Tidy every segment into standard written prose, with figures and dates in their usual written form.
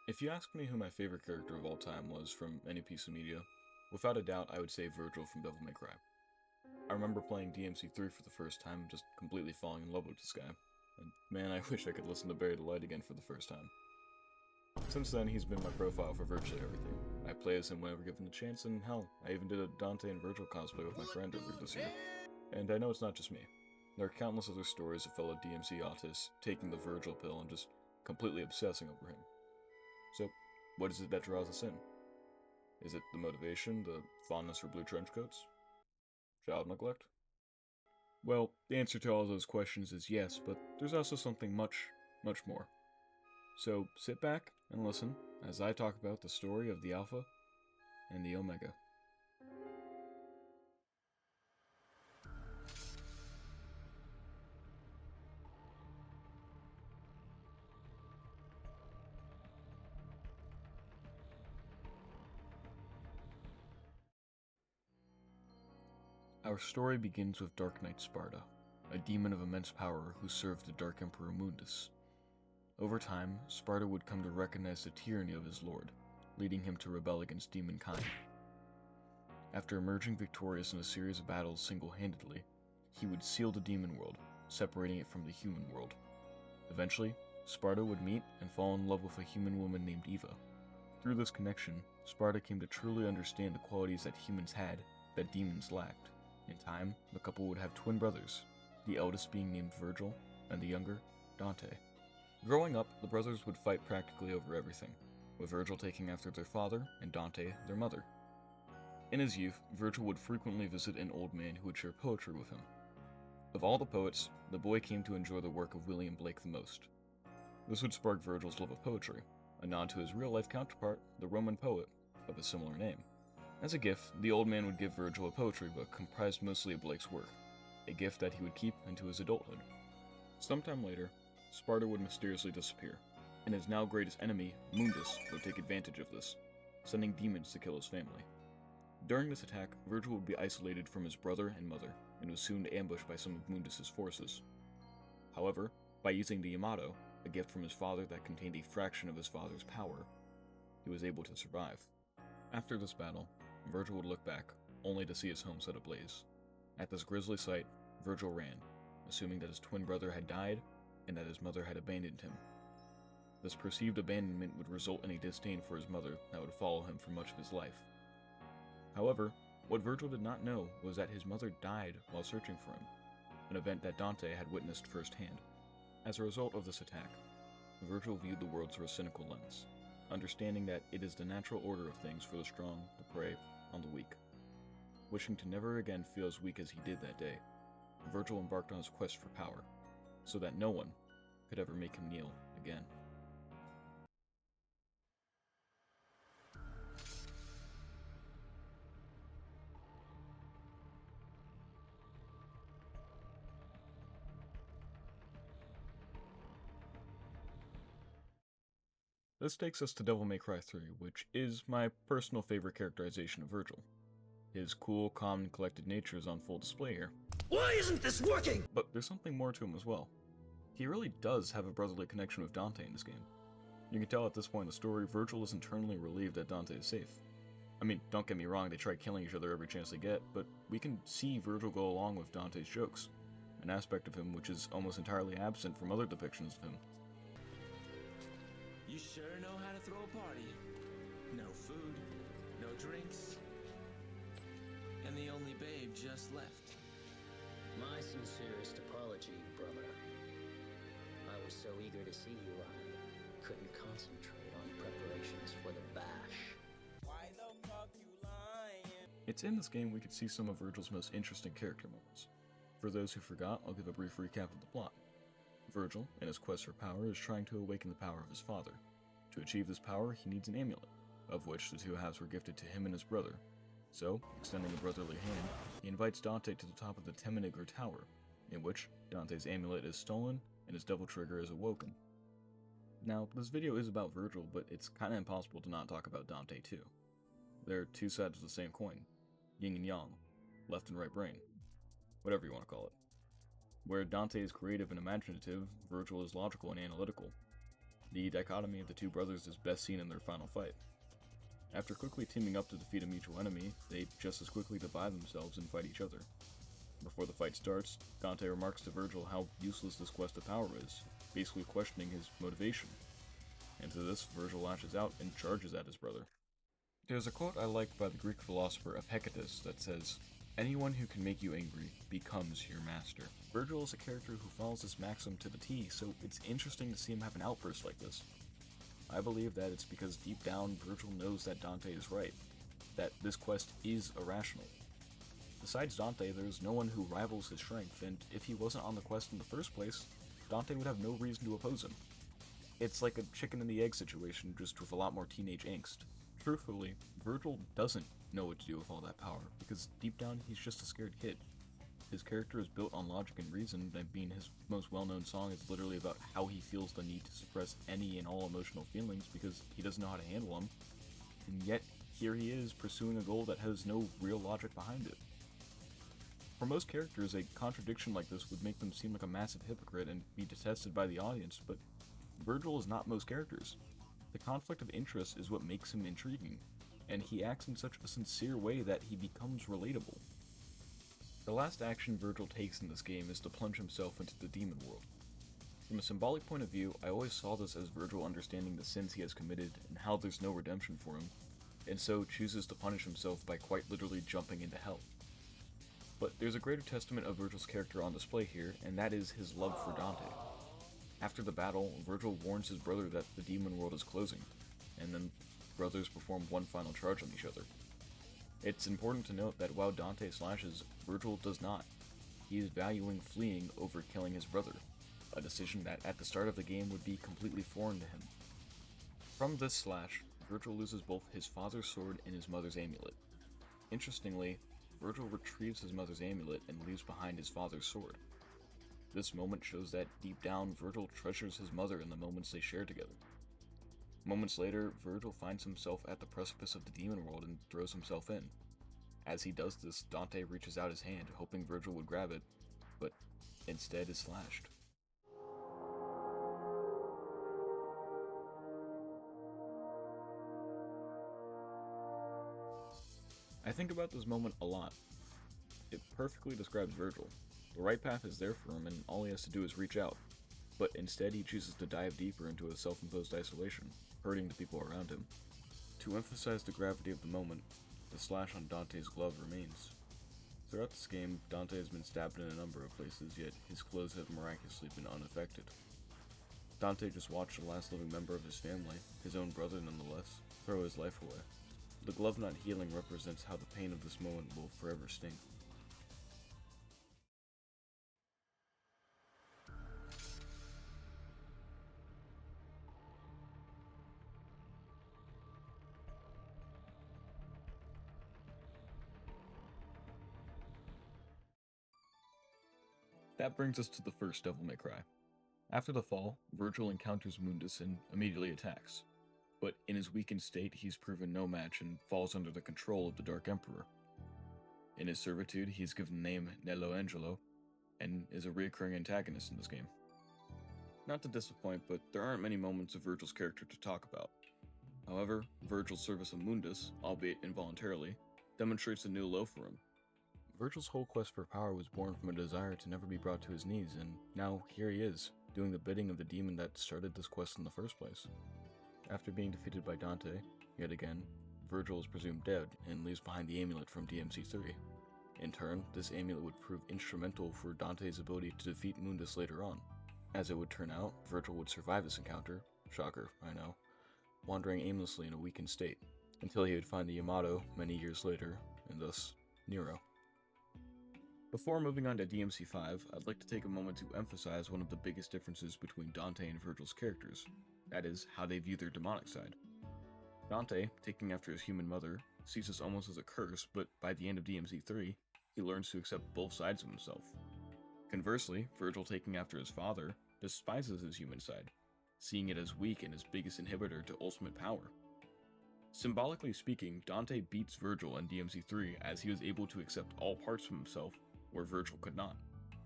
If you ask me who my favorite character of all time was from any piece of media, without a doubt I would say Vergil from Devil May Cry. I remember playing DMC3 for the first time and just completely falling in love with this guy. And man, I wish I could listen to Bury the Light again for the first time. Since then, he's been my profile for virtually everything. I play as him whenever given the chance, and hell, I even did a Dante and Vergil cosplay with my friend earlier this year. And I know it's not just me. There are countless other stories of fellow DMC autists taking the Vergil pill and just completely obsessing over him. So, what is it that draws us in? Is it the motivation, the fondness for blue trench coats? Child neglect? Well, the answer to all those questions is yes, but there's also something much, much more. So sit back and listen as I talk about the story of the Alpha and the Omega. Our story begins with Dark Knight Sparta, a demon of immense power who served the Dark Emperor Mundus. Over time, Sparta would come to recognize the tyranny of his lord, leading him to rebel against demonkind. After emerging victorious in a series of battles single-handedly, he would seal the demon world, separating it from the human world. Eventually, Sparta would meet and fall in love with a human woman named Eva. Through this connection, Sparta came to truly understand the qualities that humans had that demons lacked. In time, the couple would have twin brothers, the eldest being named Vergil, and the younger, Dante. Growing up, the brothers would fight practically over everything, with Vergil taking after their father and Dante their mother. In his youth, Vergil would frequently visit an old man who would share poetry with him. Of all the poets, the boy came to enjoy the work of William Blake the most. This would spark Vergil's love of poetry, a nod to his real-life counterpart, the Roman poet, of a similar name. As a gift, the old man would give Vergil a poetry book comprised mostly of Blake's work, a gift that he would keep into his adulthood. Sometime later, Sparta would mysteriously disappear, and his now greatest enemy, Mundus, would take advantage of this, sending demons to kill his family. During this attack, Vergil would be isolated from his brother and mother, and was soon ambushed by some of Mundus's forces. However, by using the Yamato, a gift from his father that contained a fraction of his father's power, he was able to survive. After this battle, Vergil would look back, only to see his home set ablaze. At this grisly sight, Vergil ran, assuming that his twin brother had died and that his mother had abandoned him. This perceived abandonment would result in a disdain for his mother that would follow him for much of his life. However, what Vergil did not know was that his mother died while searching for him, an event that Dante had witnessed firsthand. As a result of this attack, Vergil viewed the world through a cynical lens, understanding that it is the natural order of things for the strong to prey on the weak. Wishing to never again feel as weak as he did that day, Vergil embarked on his quest for power, so that no one could ever make him kneel again. This takes us to Devil May Cry 3, which is my personal favorite characterization of Vergil. His cool, calm, and collected nature is on full display here. Why isn't this working? But there's something more to him as well. He really does have a brotherly connection with Dante in this game. You can tell at this point in the story, Vergil is internally relieved that Dante is safe. I mean, don't get me wrong, they try killing each other every chance they get, but we can see Vergil go along with Dante's jokes, an aspect of him which is almost entirely absent from other depictions of him. You sure know how to throw a party. No food, no drinks, and the only babe just left. My sincerest apology, brother. I was so eager to see you, I couldn't concentrate on preparations for the bash. Why the fuck you lying? It's in this game we could see some of Vergil's most interesting character moments. For those who forgot, I'll give a brief recap of the plot. Vergil, in his quest for power, is trying to awaken the power of his father. To achieve this power, he needs an amulet, of which the two halves were gifted to him and his brother. So, extending a brotherly hand, he invites Dante to the top of the Temenigor Tower, in which Dante's amulet is stolen and his devil trigger is awoken. Now, this video is about Vergil, but it's kinda impossible to not talk about Dante too. They're two sides of the same coin, yin and yang, left and right brain, whatever you want to call it. Where Dante is creative and imaginative, Vergil is logical and analytical. The dichotomy of the two brothers is best seen in their final fight. After quickly teaming up to defeat a mutual enemy, they just as quickly divide themselves and fight each other. Before the fight starts, Dante remarks to Vergil how useless this quest of power is, basically questioning his motivation. And to this, Vergil lashes out and charges at his brother. There's a quote I like by the Greek philosopher Epictetus that says, "Anyone who can make you angry becomes your master." Vergil is a character who follows this maxim to the T, so it's interesting to see him have an outburst like this. I believe that it's because deep down, Vergil knows that Dante is right, that this quest is irrational. Besides Dante, there's no one who rivals his strength, and if he wasn't on the quest in the first place, Dante would have no reason to oppose him. It's like a chicken and the egg situation, just with a lot more teenage angst. Truthfully, Vergil doesn't know what to do with all that power, because deep down he's just a scared kid. His character is built on logic and reason. I mean, his most well-known song is literally about how he feels the need to suppress any and all emotional feelings because he doesn't know how to handle them. And yet, here he is pursuing a goal that has no real logic behind it. For most characters, a contradiction like this would make them seem like a massive hypocrite and be detested by the audience, but Vergil is not most characters. The conflict of interest is what makes him intriguing, and he acts in such a sincere way that he becomes relatable. The last action Vergil takes in this game is to plunge himself into the demon world. From a symbolic point of view, I always saw this as Vergil understanding the sins he has committed and how there's no redemption for him, and so chooses to punish himself by quite literally jumping into hell. But there's a greater testament of Vergil's character on display here, and that is his love for Dante. After the battle, Vergil warns his brother that the demon world is closing, and then brothers perform one final charge on each other. It's important to note that while Dante slashes, Vergil does not. He is valuing fleeing over killing his brother, a decision that at the start of the game would be completely foreign to him. From this slash, Vergil loses both his father's sword and his mother's amulet. Interestingly, Vergil retrieves his mother's amulet and leaves behind his father's sword. This moment shows that deep down, Vergil treasures his mother in the moments they share together. Moments later, Vergil finds himself at the precipice of the demon world and throws himself in. As he does this, Dante reaches out his hand, hoping Vergil would grab it, but instead is slashed. I think about this moment a lot. It perfectly describes Vergil. The right path is there for him, and all he has to do is reach out. But instead, he chooses to dive deeper into a self-imposed isolation, hurting the people around him. To emphasize the gravity of the moment, the slash on Dante's glove remains. Throughout this game, Dante has been stabbed in a number of places, yet his clothes have miraculously been unaffected. Dante just watched the last living member of his family, his own brother nonetheless, throw his life away. The glove not healing represents how the pain of this moment will forever sting. That brings us to the first Devil May Cry. After the fall, Vergil encounters Mundus and immediately attacks. But in his weakened state, he's proven no match and falls under the control of the Dark Emperor. In his servitude, he's given the name Nello Angelo, and is a recurring antagonist in this game. Not to disappoint, but there aren't many moments of Vergil's character to talk about. However, Vergil's service of Mundus, albeit involuntarily, demonstrates a new low for him. Vergil's whole quest for power was born from a desire to never be brought to his knees, and now here he is, doing the bidding of the demon that started this quest in the first place. After being defeated by Dante, yet again, Vergil is presumed dead and leaves behind the amulet from DMC3. In turn, this amulet would prove instrumental for Dante's ability to defeat Mundus later on. As it would turn out, Vergil would survive this encounter, shocker, I know, wandering aimlessly in a weakened state, until he would find the Yamato many years later, and thus, Nero. Before moving on to DMC5, I'd like to take a moment to emphasize one of the biggest differences between Dante and Vergil's characters, that is, how they view their demonic side. Dante, taking after his human mother, sees this almost as a curse, but by the end of DMC3, he learns to accept both sides of himself. Conversely, Vergil, taking after his father, despises his human side, seeing it as weak and his biggest inhibitor to ultimate power. Symbolically speaking, Dante beats Vergil in DMC3 as he was able to accept all parts of himself, where Vergil could not.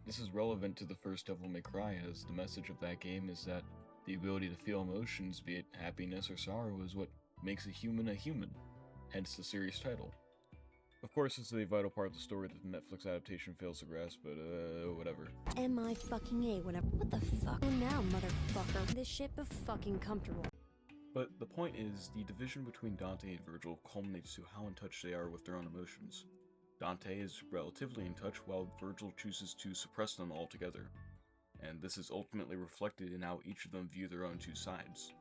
This is relevant to the first Devil May Cry, as the message of that game is that the The ability to feel emotions, be it happiness or sorrow, is what makes a human, hence the series title. Of course, this is a vital part of the story that the Netflix adaptation fails to grasp, but whatever. M-I-fucking-A whenever- What the fuck? Now, motherfucker. This shit be fucking comfortable. But the point is, the division between Dante and Vergil culminates to how in touch they are with their own emotions. Dante is relatively in touch, while Vergil chooses to suppress them altogether. And this is ultimately reflected in how each of them view their own two sides.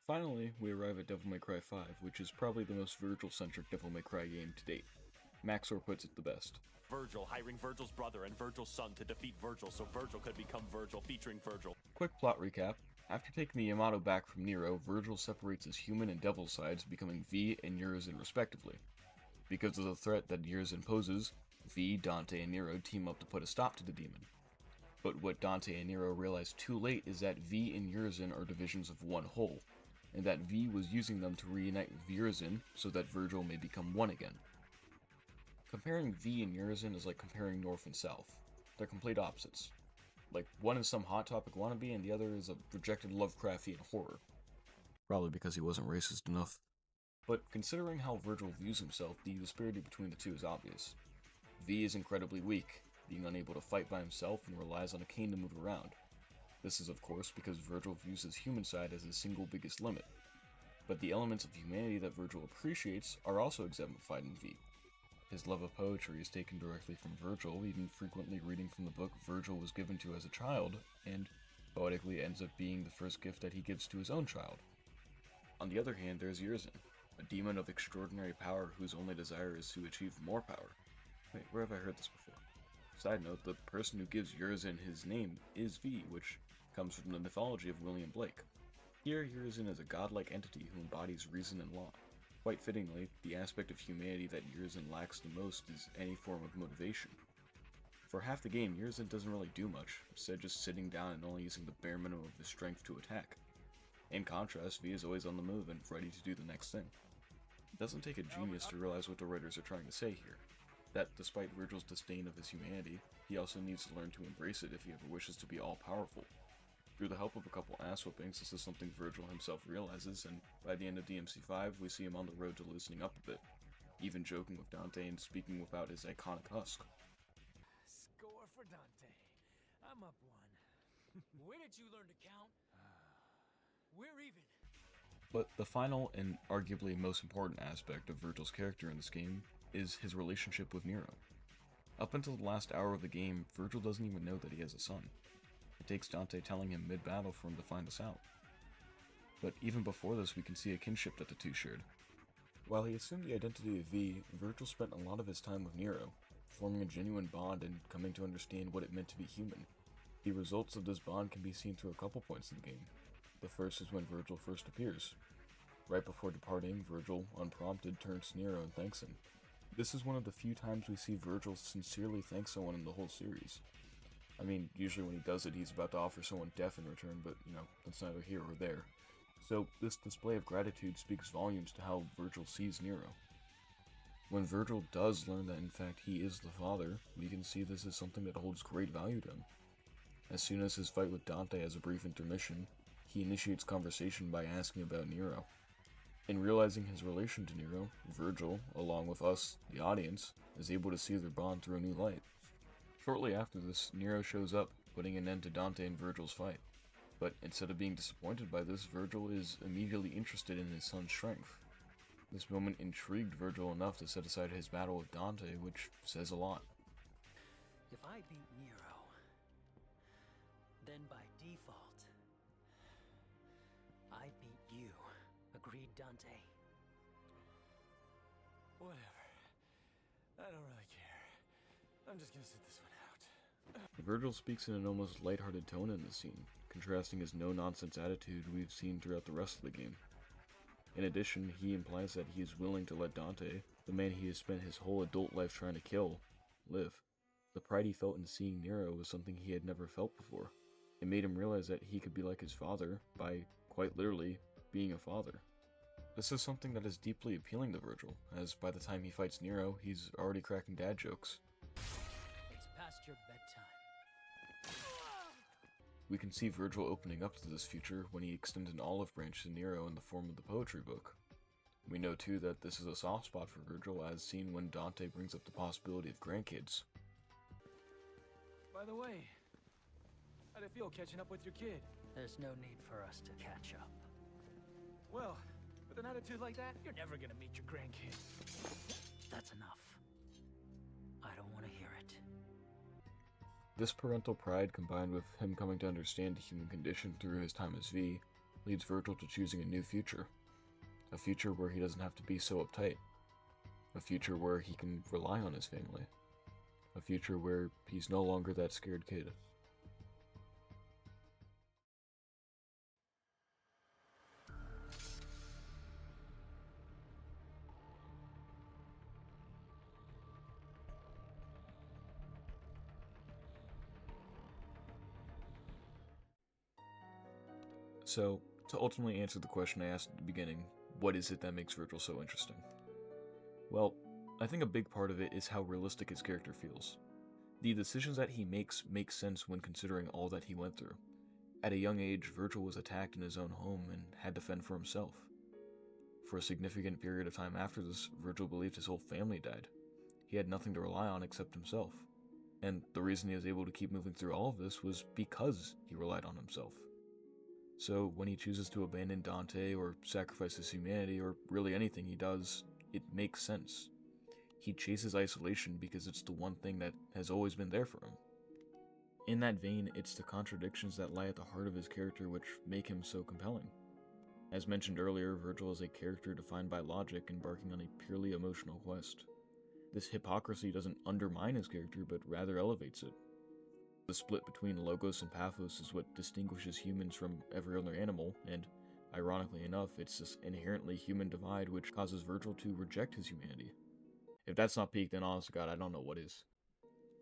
Finally, we arrive at Devil May Cry 5, which is probably the most Vergil-centric Devil May Cry game to date. Maxor puts it the best. Vergil hiring Vergil's brother and Vergil's son to defeat Vergil so Vergil could become Vergil, featuring Vergil. Quick plot recap. After taking the Yamato back from Nero, Vergil separates his human and devil sides, becoming V and Urizen respectively. Because of the threat that Urizen poses, V, Dante, and Nero team up to put a stop to the demon. But what Dante and Nero realize too late is that V and Urizen are divisions of one whole, and that V was using them to reunite with Urizen so that Vergil may become one again. Comparing V and Urizen is like comparing North and South. They're complete opposites. Like, one is some Hot Topic wannabe and the other is a rejected Lovecraftian horror. Probably because he wasn't racist enough. But considering how Vergil views himself, the disparity between the two is obvious. V is incredibly weak, being unable to fight by himself and relies on a cane to move around. This is of course because Vergil views his human side as his single biggest limit. But the elements of humanity that Vergil appreciates are also exemplified in V. His love of poetry is taken directly from Vergil, even frequently reading from the book Vergil was given to as a child, and poetically ends up being the first gift that he gives to his own child. On the other hand, there's Urizen, a demon of extraordinary power whose only desire is to achieve more power. Wait, where have I heard this before? Side note, the person who gives Urizen his name is V, which comes from the mythology of William Blake. Here, Urizen is a godlike entity who embodies reason and law. Quite fittingly, the aspect of humanity that Urizen lacks the most is any form of motivation. For half the game, Urizen doesn't really do much, instead just sitting down and only using the bare minimum of his strength to attack. In contrast, V is always on the move and ready to do the next thing. It doesn't take a genius to realize what the writers are trying to say here. That despite Vergil's disdain of his humanity, he also needs to learn to embrace it if he ever wishes to be all-powerful. Through the help of a couple ass-whoopings, this is something Vergil himself realizes, and by the end of DMC5, we see him on the road to loosening up a bit, even joking with Dante and speaking without his iconic husk. Score for Dante. I'm up one. Where did you learn to count? We're even. But the final and arguably most important aspect of Vergil's character in this game is his relationship with Nero. Up until the last hour of the game, Vergil doesn't even know that he has a son. It takes Dante telling him mid-battle for him to find this out. But even before this, we can see a kinship that the two shared. While he assumed the identity of V, Vergil spent a lot of his time with Nero, forming a genuine bond and coming to understand what it meant to be human. The results of this bond can be seen through a couple points in the game. The first is when Vergil first appears. Right before departing, Vergil, unprompted, turns to Nero and thanks him. This is one of the few times we see Vergil sincerely thank someone in the whole series. I mean, usually when he does it, he's about to offer someone death in return, but, that's neither here or there. So, this display of gratitude speaks volumes to how Vergil sees Nero. When Vergil does learn that in fact he is the father, we can see this is something that holds great value to him. As soon as his fight with Dante has a brief intermission, he initiates conversation by asking about Nero. In realizing his relation to Nero, Vergil, along with us, the audience, is able to see their bond through a new light. Shortly after this, Nero shows up, putting an end to Dante and Vergil's fight. But instead of being disappointed by this, Vergil is immediately interested in his son's strength. This moment intrigued Vergil enough to set aside his battle with Dante, which says a lot. If I beat Nero, then by default, I beat you. Agreed, Dante? Whatever. I don't really care. I'm just gonna sit this one out. Vergil speaks in an almost lighthearted tone in this scene, contrasting his no-nonsense attitude we've seen throughout the rest of the game. In addition, he implies that he is willing to let Dante, the man he has spent his whole adult life trying to kill, live. The pride he felt in seeing Nero was something he had never felt before. It made him realize that he could be like his father by, quite literally, being a father. This is something that is deeply appealing to Vergil, as by the time he fights Nero, he's already cracking dad jokes. It's past your bedtime. We can see Vergil opening up to this future when he extends an olive branch to Nero in the form of the poetry book. We know too that this is a soft spot for Vergil, as seen when Dante brings up the possibility of grandkids. By the way, how'd it feel catching up with your kid? There's no need for us to catch up. Well, with an attitude like that, you're never gonna meet your grandkids. That's enough. I don't want to hear it. This parental pride, combined with him coming to understand the human condition through his time as V, leads Vergil to choosing a new future. A future where he doesn't have to be so uptight. A future where he can rely on his family. A future where he's no longer that scared kid. So, to ultimately answer the question I asked at the beginning, what is it that makes Vergil so interesting? Well, I think a big part of it is how realistic his character feels. The decisions that he makes make sense when considering all that he went through. At a young age, Vergil was attacked in his own home and had to fend for himself. For a significant period of time after this, Vergil believed his whole family died. He had nothing to rely on except himself. And the reason he was able to keep moving through all of this was because he relied on himself. So when he chooses to abandon Dante or sacrifice his humanity or really anything he does, it makes sense. He chases isolation because it's the one thing that has always been there for him. In that vein, it's the contradictions that lie at the heart of his character which make him so compelling. As mentioned earlier, Vergil is a character defined by logic, embarking on a purely emotional quest. This hypocrisy doesn't undermine his character, but rather elevates it. The split between logos and pathos is what distinguishes humans from every other animal, and, ironically enough, it's this inherently human divide which causes Vergil to reject his humanity. If that's not peak, then honest to God, I don't know what is.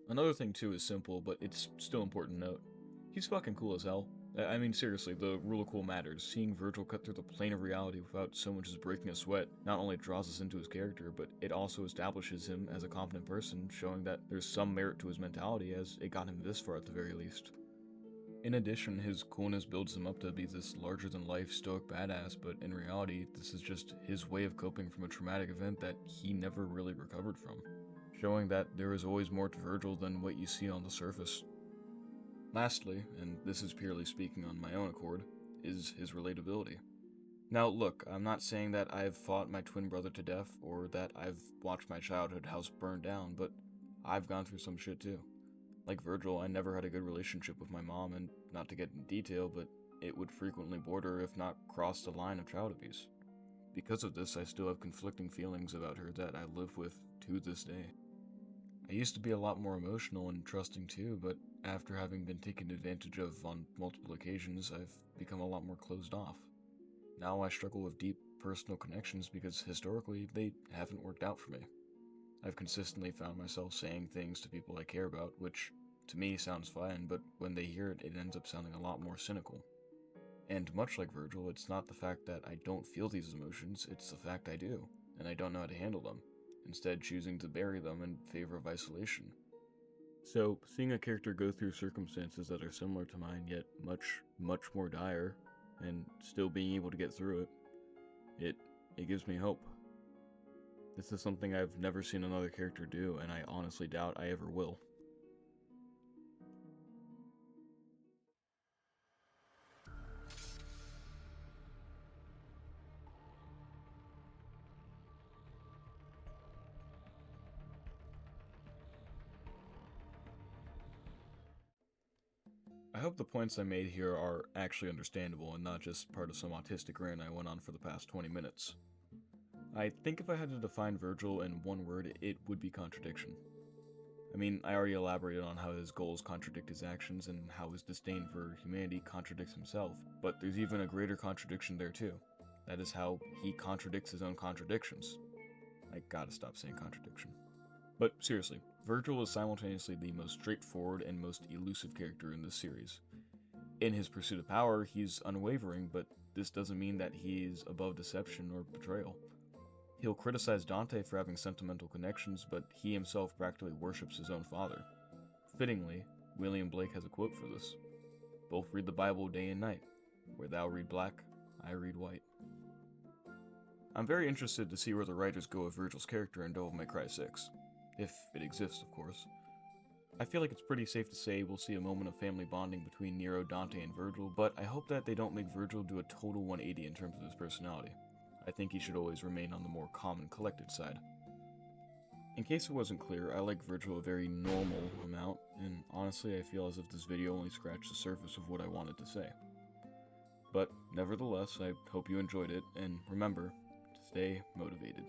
Another thing too is simple, but it's still important to note. He's fucking cool as hell. I mean, seriously, the rule of cool matters. Seeing Vergil cut through the plane of reality without so much as breaking a sweat not only draws us into his character, but it also establishes him as a competent person, showing that there's some merit to his mentality, as it got him this far at the very least. In addition, his coolness builds him up to be this larger-than-life stoic badass, but in reality, this is just his way of coping from a traumatic event that he never really recovered from, showing that there is always more to Vergil than what you see on the surface. Lastly, and this is purely speaking on my own accord, is his relatability. Now look, I'm not saying that I've fought my twin brother to death, or that I've watched my childhood house burn down, but I've gone through some shit too. Like Vergil, I never had a good relationship with my mom, and not to get in detail, but it would frequently border, if not cross the line of child abuse. Because of this, I still have conflicting feelings about her that I live with to this day. I used to be a lot more emotional and trusting too, but after having been taken advantage of on multiple occasions, I've become a lot more closed off. Now I struggle with deep personal connections because historically they haven't worked out for me. I've consistently found myself saying things to people I care about, which to me sounds fine, but when they hear it, it ends up sounding a lot more cynical. And much like Vergil, it's not the fact that I don't feel these emotions, it's the fact I do, and I don't know how to handle them, instead choosing to bury them in favor of isolation. So, seeing a character go through circumstances that are similar to mine, yet much, much more dire, and still being able to get through it, it gives me hope. This is something I've never seen another character do, and I honestly doubt I ever will. I hope the points I made here are actually understandable and not just part of some autistic rant I went on for the past 20 minutes. I think if I had to define Vergil in one word, it would be contradiction. I mean, I already elaborated on how his goals contradict his actions and how his disdain for humanity contradicts himself, but there's even a greater contradiction there too. That is how he contradicts his own contradictions. I gotta stop saying contradiction. But seriously, Vergil is simultaneously the most straightforward and most elusive character in this series. In his pursuit of power, he's unwavering, but this doesn't mean that he's above deception or betrayal. He'll criticize Dante for having sentimental connections, but he himself practically worships his own father. Fittingly, William Blake has a quote for this. Both read the Bible day and night. Where thou read black, I read white. I'm very interested to see where the writers go with Vergil's character in Devil May Cry 6. If it exists, of course. I feel like it's pretty safe to say we'll see a moment of family bonding between Nero, Dante, and Vergil, but I hope that they don't make Vergil do a total 180 in terms of his personality. I think he should always remain on the more calm and collected side. In case it wasn't clear, I like Vergil a very normal amount, and honestly I feel as if this video only scratched the surface of what I wanted to say. But nevertheless, I hope you enjoyed it, and remember, to stay motivated.